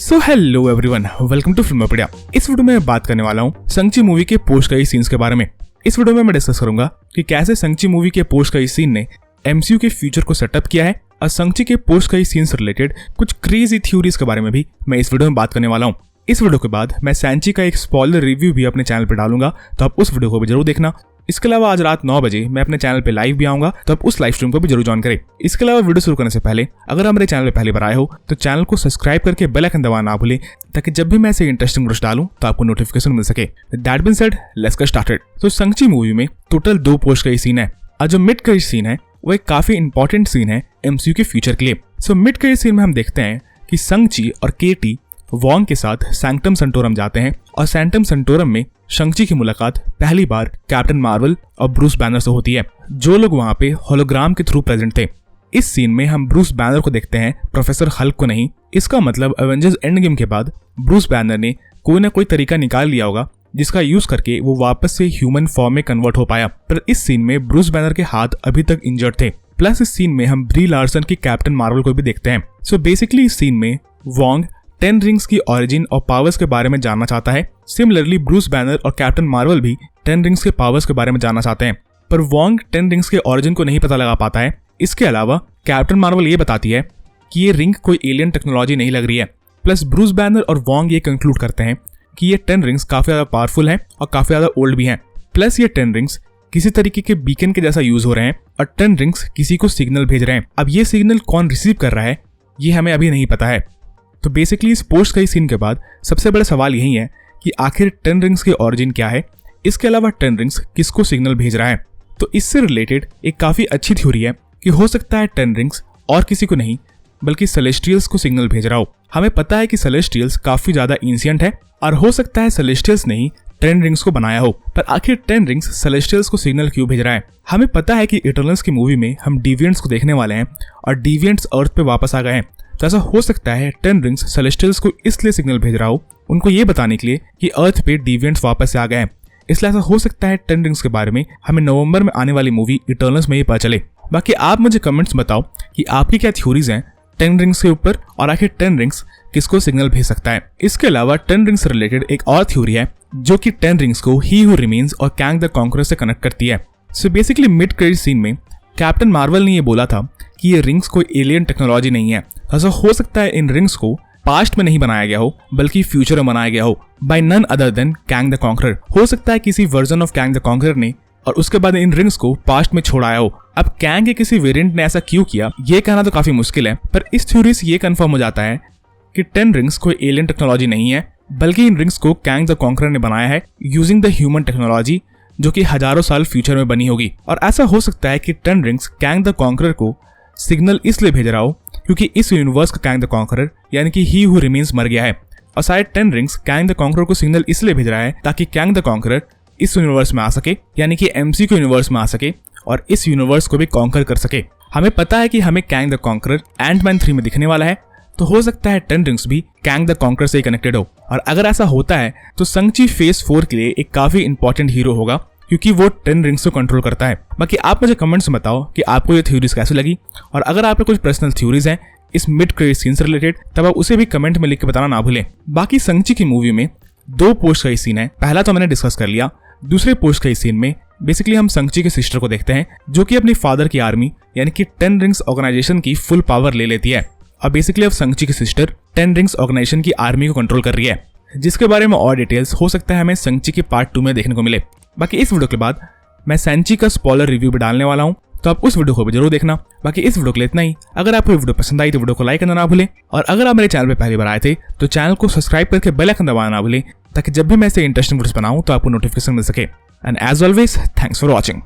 So hello everyone, welcome to Filmopedia. इस video में मैं बात करने वाला हूँ संची मूवी के पोस्ट कई सीन्स के बारे में। इस वीडियो में मैं डिस्कस करूंगा कि कैसे संची मूवी के पोस्ट कई सीन ने एमसीयू के फ्यूचर को सेटअप किया है, और संची के पोस्ट कई सीन से रिलेटेड कुछ क्रेजी थ्योरीज के बारे में भी मैं इस वीडियो में बात करने वाला हूँ। इस वीडियो के बाद मैं सैंची का एक स्पॉइलर रिव्यू भी अपने चैनल पर डालूंगा, तो आप उस वीडियो को भी जरूर देखना। इसके अलावा आज रात 9 बजे मैं अपने चैनल पे लाइव भी आऊंगा, तो आप उस लाइव स्ट्रीम को भी जरूर ज्वाइन करें। इसके अलावा वीडियो शुरू करने से पहले अगर आप मेरे चैनल पे पहली बार आए हो तो चैनल को सब्सक्राइब करके बेल आइकन दबाना ना भूलें, ताकि जब भी मैं ऐसे इंटरेस्टिंग वीडियोस डालूं तो आपको नोटिफिकेशन मिल सके। That being said, let's get started. तो संची मूवी में टोटल 2 पोस्ट कई सीन है, और जो मिड कई सीन है वो एक काफी इंपॉर्टेंट सीन है एमसीयू के फ्यूचर के लिए। सो मिड कई सीन में हम देखते हैं कि संची और केटी वॉन्ग के साथ सैंक्टम सेंटोरम जाते हैं, और सैंक्टम सेंटोरम में शंची की मुलाकात पहली बार कैप्टन मार्वल और ब्रूस बैनर से होती है, जो लोग वहां पे होलोग्राम के थ्रू प्रेजेंट थे। इस सीन में हम ब्रूस बैनर को देखते हैं, प्रोफेसर हल्क को नहीं। इसका मतलब एवेंजर्स एंड गेम के बाद ब्रूस बैनर ने कोई ना कोई तरीका निकाल लिया होगा जिसका यूज करके वो वापस से ह्यूमन फॉर्म में कन्वर्ट हो पाया। पर इस सीन में ब्रूस बैनर के हाथ अभी तक इंजर्ड थे। प्लस इस सीन में हम ब्री लार्सन की कैप्टन मार्वल को भी देखते हैं। सो बेसिकली इस सीन में वॉन्ग 10 रिंग्स की ओरिजिन और पावर्स के बारे में जानना चाहता है। सिमिलरली ब्रूस बैनर और कैप्टन मार्वल भी 10 रिंग्स के पावर्स के बारे में जानना चाहते हैं, पर वॉन्ग 10 रिंग्स के ओरिजिन को नहीं पता लगा पाता है। इसके अलावा कैप्टन मार्वल ये बताती है कि ये रिंग कोई एलियन टेक्नोलॉजी नहीं लग रही है। प्लस ब्रूस बैनर और वॉन्ग ये कंक्लूड करते हैं कि ये 10 रिंग्स काफी ज्यादा पावरफुल हैं और काफी ज्यादा ओल्ड भी हैं। प्लस ये 10 रिंग्स किसी तरीके के बीकन के जैसा यूज हो रहे हैं, और 10 रिंग्स किसी को सिग्नल भेज रहे हैं। अब ये सिग्नल कौन रिसीव कर रहा है ये हमें अभी नहीं पता है। तो बेसिकली इस पोस्ट कई सीन के बाद सबसे बड़ा सवाल यही है कि आखिर 10 रिंग्स के ओरिजिन क्या है। इसके अलावा 10 रिंग्स किसको सिग्नल भेज रहा है। तो इससे रिलेटेड एक काफी अच्छी थ्योरी है कि हो सकता है 10 रिंग्स और किसी को नहीं बल्कि सेलेस्टियल्स को सिग्नल भेज रहा हो। हमें पता है कि सेलेस्टियल्स काफी ज्यादा एंशिएंट है, और हो सकता है सेलेस्टियल्स ने ही 10 रिंग्स को बनाया हो। पर आखिर 10 रिंग्स सेलेस्टियल्स को सिग्नल क्यों भेज रहा है। हमें पता है कि इटर्नल्स की मूवी में हम डिविएंट्स को देखने वाले हैं, और डिविएंट्स अर्थ पे वापस आ गए हैं। तो ऐसा हो सकता है 10 रिंग्स सेलेस्टियल्स को इसलिए सिग्नल भेज रहा हो, उनको ये बताने के लिए कि अर्थ पे डिविएंट्स वापस से आ गए हैं। इसलिए ऐसा हो सकता है 10 रिंग्स के बारे में हमें नवंबर में आने वाली मूवी इटर्नल्स में ये पता चले। बाकी आप मुझे कमेंट्स बताओ कि आपकी क्या थ्योरीज हैं 10 रिंग्स के ऊपर, और आखिर 10 रिंग्स किसको सिग्नल भेज सकता है। इसके अलावा 10 रिंग्स से रिलेटेड एक और थ्योरी है जो कि 10 रिंग्स को ही हू रिमेन्स और कैंग द कॉन्करर से कनेक्ट करती है। So basically mid credit scene में कैप्टन मार्वल ने ये बोला था कि ये रिंग्स कोई एलियन टेक्नोलॉजी नहीं है। ऐसा हो सकता है इन रिंग्स को पास्ट में नहीं बनाया गया हो बल्कि फ्यूचर में बनाया गया हो by none other than Kang the Conqueror. हो सकता है किसी version of Kang the Conqueror ने और उसके बाद इन रिंग्स को पास्ट में छोड़ाया हो। अब कैंग के किसी वेरिएंट ने ऐसा क्यों किया ये कहना तो काफी मुश्किल है, पर इस थ्योरी से ये कंफर्म हो जाता है कि 10 रिंग्स कोई एलियन टेक्नोलॉजी नहीं है, बल्कि इन रिंग्स को कैंग द कॉन्करर ने बनाया है यूजिंग द ह्यूमन टेक्नोलॉजी, जो कि हजारों साल फ्यूचर में बनी होगी। और ऐसा हो सकता है कि 10 रिंग्स कैंग द कॉन्करर को सिग्नल इसलिए भेज रहा हो क्योंकि इस यूनिवर्स का कैंग द कॉन्करर यानी कि ही हू रिमेन्स मर गया है, और शायद 10 रिंग्स कैंग द कॉन्करर को सिग्नल इसलिए भेज रहा है ताकि कैंग द कॉन्करर इस यूनिवर्स में आ सके, यानी कि एमसी के यूनिवर्स में आ सके और इस यूनिवर्स को भी कॉन्कर कर सके। हमें पता है कि हमें कैंग द कॉन्करर एंटमैन 3 में दिखने वाला है, तो हो सकता है 10 रिंग्स भी कैंग द कॉन्करर से ही कनेक्टेड हो। और अगर ऐसा होता है तो संची फेज 4 के लिए एक काफी इंपॉर्टेंट हीरो होगा, क्योंकि वो 10 रिंग्स को कंट्रोल करता है। बाकी आप मुझे कमेंट्स में बताओ कि आपको ये थ्योरीज कैसी लगी, और अगर आपके कुछ पर्सनल थ्योरीज हैं इस मिड क्रेडिट सीन से रिलेटेड तब आप उसे भी कमेंट में लिख के बताना ना भूलें। बाकी संची की मूवी में 2 पोस्ट कई सीन है। पहला तो मैंने डिस्कस कर लिया। दूसरे पोस्ट कई सीन में बेसिकली हम संची के सिस्टर को देखते हैं, जो कि अपनी फादर की आर्मी यानी कि 10 रिंग्स ऑर्गेनाइजेशन की फुल पावर ले लेती है। और बेसिकली अब संची की सिस्टर 10 रिंग्स ऑर्गेनाइजेशन की आर्मी को कंट्रोल कर रही है, जिसके बारे में और डिटेल्स हो सकता है हमें संची के पार्ट 2 में देखने को मिले। बाकी इस वीडियो के बाद मैं सैंची का स्पॉइलर रिव्यू भी डालने वाला हूं, तो आप उस वीडियो को भी जरूर देखना। बाकी इस वीडियो के लिए इतना ही। अगर आपको वीडियो पसंद आई तो वीडियो को लाइक करना ना भूलें, और अगर आप मेरे चैनल पे पहली बार आए थे तो चैनल को सब्सक्राइब करके बेल आइकन दबाना ना भूलें, ताकि जब भी मैं ऐसे इंटरेस्टिंग वीडियोस बनाऊं तो आपको नोटिफिकेशन मिल सके। And as always, thanks for watching.